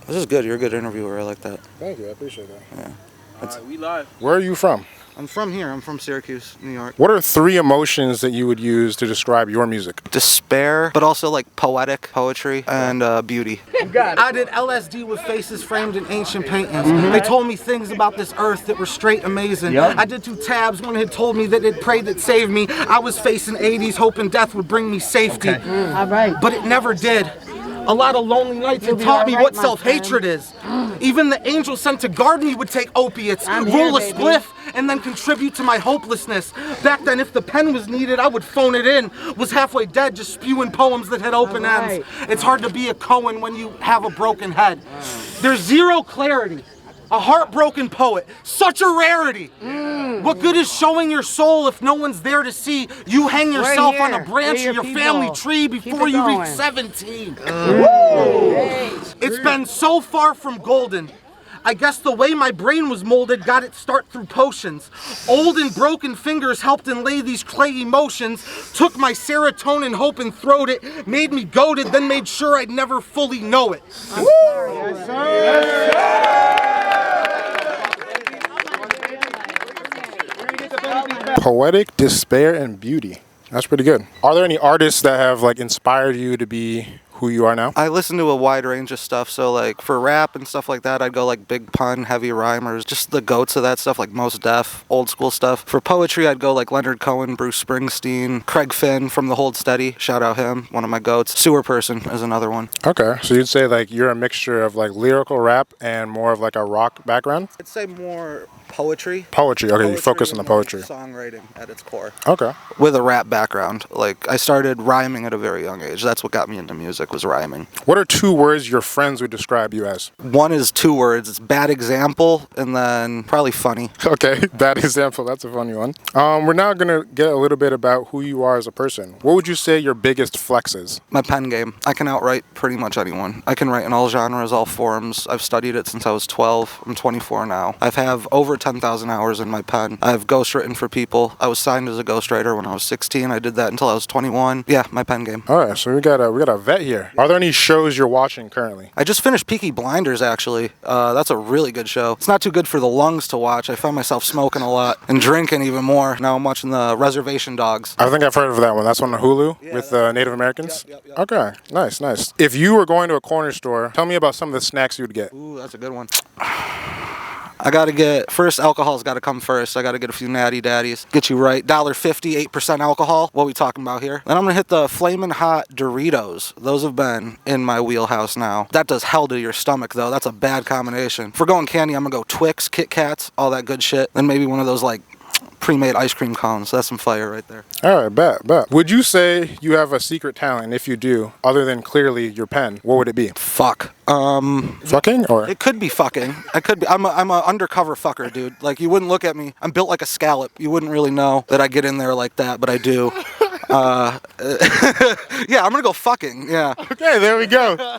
This is good. You're a good interviewer. I like that. Thank you. I appreciate that. Yeah. All right, we live. Where are you from? I'm from here. I'm from Syracuse, New York. What are 3 emotions that you would use to describe your music? Despair, but also like poetic poetry and beauty. I did LSD with faces framed in ancient paintings. They told me things about this earth that were straight amazing. I did 2 tabs. One had told me that it prayed that saved me. I was facing 80s, hoping death would bring me safety. All right. But it never did. A lot of lonely nights had taught me what self-hatred is. Even the angel sent to guard me would take opiates, roll a spliff, and then contribute to my hopelessness. Back then, if the pen was needed, I would phone it in. Was halfway dead, just spewing poems that had open ends. It's hard to be a Cohen when you have a broken head. There's zero clarity. A heartbroken poet, such a rarity. What good is showing your soul if no one's there to see? You hang yourself on a branch of your family tree before you reach 17. It's been so far from golden. I guess the way my brain was molded got its start through potions. Old and broken fingers helped inlay these clay emotions, took my serotonin, hope, and throwed it, made me goated, then made sure I'd never fully know it. Yes, sir. Poetic, despair, and beauty. That's pretty good. Are there any artists that have like inspired you to be who you are now? I listen to a wide range of stuff, so like for rap and stuff like that, I'd go like Big Pun, Heavy Rhymers, just the goats of that stuff, like Mos Def, old school stuff. For poetry, I'd go like Leonard Cohen, Bruce Springsteen, Craig Finn from The Hold Steady, shout out him, one of my goats. Sewer Person is another one. Okay, so you'd say like you're a mixture of like lyrical rap and more of like a rock background? I'd say more poetry. Poetry, okay, you focus on the poetry. Songwriting at its core. Okay. With a rap background. Like I started rhyming at a very young age. That's what got me into music, was rhyming. What are 2 words your friends would describe you as? One is 2 words. It's bad example, and then probably funny. Okay, bad example. That's a funny one. We're now going to get a little bit about who you are as a person. What would you say your biggest flex is? My pen game. I can outright pretty much anyone. I can write in all genres, all forms. I've studied it since I was 12. I'm 24 now. I have over 10,000 hours in my pen. I've ghostwritten for people. I was signed as a ghostwriter when I was 16. I did that until I was 21. Yeah, my pen game. All right, so we got a vet here. Are there any shows you're watching currently? I just finished Peaky Blinders, actually. That's a really good show. It's not too good for the lungs to watch. I find myself smoking a lot and drinking even more. Now I'm watching the Reservation Dogs. I think I've heard of that one. That's on Hulu with Native Americans? Yep. Okay, nice. If you were going to a corner store, tell me about some of the snacks you would get. Ooh, that's a good one. I gotta get, first alcohol's gotta come first. I gotta get a few Natty Daddies. Get you right. $1.50, 8% alcohol. What are we talking about here? Then I'm gonna hit the Flamin' Hot Doritos. Those have been in my wheelhouse now. That does hell to your stomach though. That's a bad combination. If we're going candy, I'm gonna go Twix, Kit Kats, all that good shit. Then maybe one of those like pre-made ice cream cones. That's some fire right there. All right, bet. Would you say you have a secret talent? If you do, other than clearly your pen, what would it be? Fuck. Fucking or? It could be fucking. I could be. I'm a undercover fucker, dude. Like you wouldn't look at me. I'm built like a scallop. You wouldn't really know that I get in there like that, but I do. Yeah, I'm gonna go fucking. Yeah. Okay, there we go.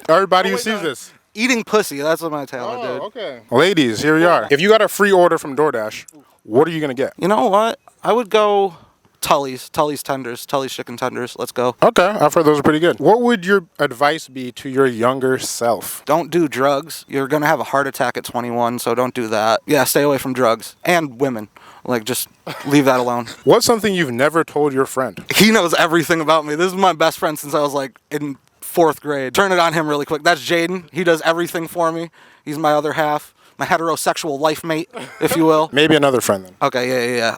Everybody who sees this. Eating pussy. That's what my talent, dude. Okay. Ladies, here we are. If you got a free order from DoorDash, what are you gonna get? You know what? I would go Tully's tenders, Tully's chicken tenders. Let's go. Okay, I've heard those are pretty good. What would your advice be to your younger self? Don't do drugs. You're gonna have a heart attack at 21, so don't do that. Yeah, stay away from drugs and women. Like, just leave that alone. What's something you've never told your friend? He knows everything about me. This is my best friend since I was like in 4th grade. Turn it on him really quick. That's Jaden. He does everything for me. He's my other half. My heterosexual life mate, if you will. Maybe another friend then. Okay, yeah.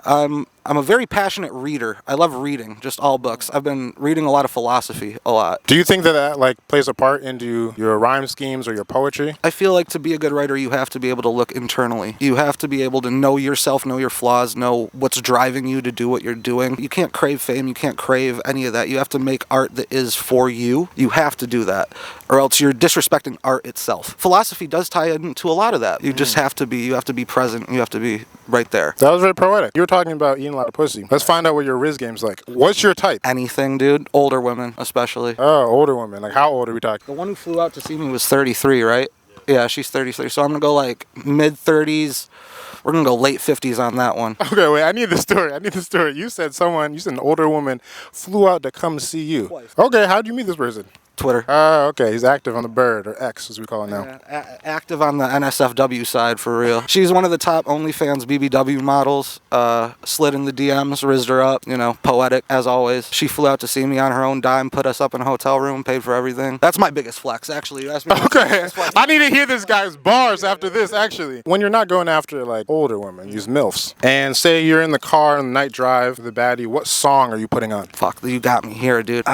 I'm a very passionate reader. I love reading, just all books. I've been reading a lot of philosophy, a lot. Do you think that like plays a part into your rhyme schemes or your poetry? I feel like to be a good writer, you have to be able to look internally. You have to be able to know yourself, know your flaws, know what's driving you to do what you're doing. You can't crave fame. You can't crave any of that. You have to make art that is for you. You have to do that, or else you're disrespecting art itself. Philosophy does tie into a lot of that. You just have to be present. You have to be right there. That was very poetic. You were talking about eating a lot of pussy. Let's find out what your Riz game's like. What's your type? Anything, dude. Older women, especially. Oh, older women. Like, how old are we talking? The one who flew out to see me was 33, right? Yeah, she's 33. So I'm going to go like mid-30s. We're going to go late 50s on that one. Okay, wait. I need the story. You said an older woman flew out to come see you. Twice. Okay, how'd you meet this person? Twitter. Oh, okay. He's active on the bird, or X as we call it now. Active on the NSFW side for real. She's one of the top OnlyFans BBW models. Slid in the DMs, rizzed her up, you know, poetic as always. She flew out to see me on her own dime, put us up in a hotel room, paid for everything. That's my biggest flex, actually. You asked me. Okay. I need to hear this guy's bars after this, actually. When you're not going after like older women, use MILFs, and say you're in the car on the night drive, the baddie, what song are you putting on? Fuck, you got me here, dude.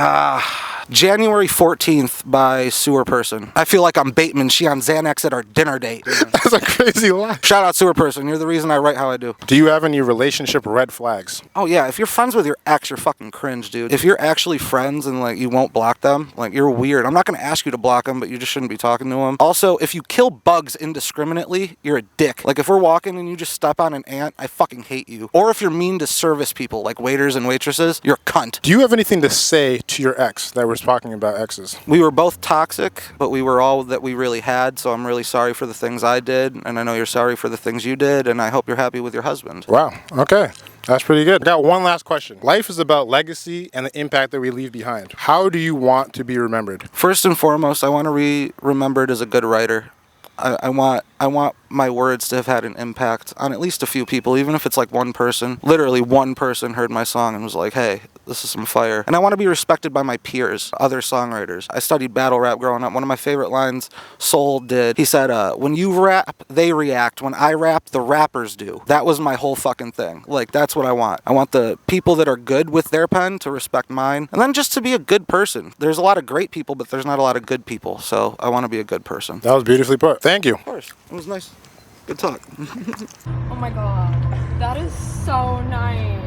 January 14th by Sewer Person. I feel like I'm Bateman. She on Xanax at our dinner date. That's a crazy lie. Shout out Sewer Person. You're the reason I write how I do. Do you have any relationship red flags? Oh yeah, if you're friends with your ex, you're fucking cringe, dude. If you're actually friends and like you won't block them, like you're weird. I'm not gonna ask you to block them, but you just shouldn't be talking to them. Also, if you kill bugs indiscriminately, you're a dick. Like if we're walking and you just step on an ant, I fucking hate you. Or if you're mean to service people, like waiters and waitresses, you're a cunt. Do you have anything to say to your ex that we're talking about exes? We were both toxic, but we were all that we really had, so I'm really sorry for the things I did, and I know you're sorry for the things you did, and I hope you're happy with your husband. Wow, okay. That's pretty good. I got one last question. Life is about legacy and the impact that we leave behind. How do you want to be remembered? First and foremost, I want to be remembered as a good writer. I want my words to have had an impact on at least a few people, even if it's like one person. Literally one person heard my song and was like, hey, this is some fire. And I want to be respected by my peers, other songwriters. I studied battle rap growing up. One of my favorite lines Soul did, he said, when you rap, they react. When I rap, the rappers do. That was my whole fucking thing. Like, that's what I want. I want the people that are good with their pen to respect mine. And then just to be a good person. There's a lot of great people, but there's not a lot of good people. So I want to be a good person. That was beautifully put. Thank you. Of course. It was nice. Good talk. Oh my god, that is so nice.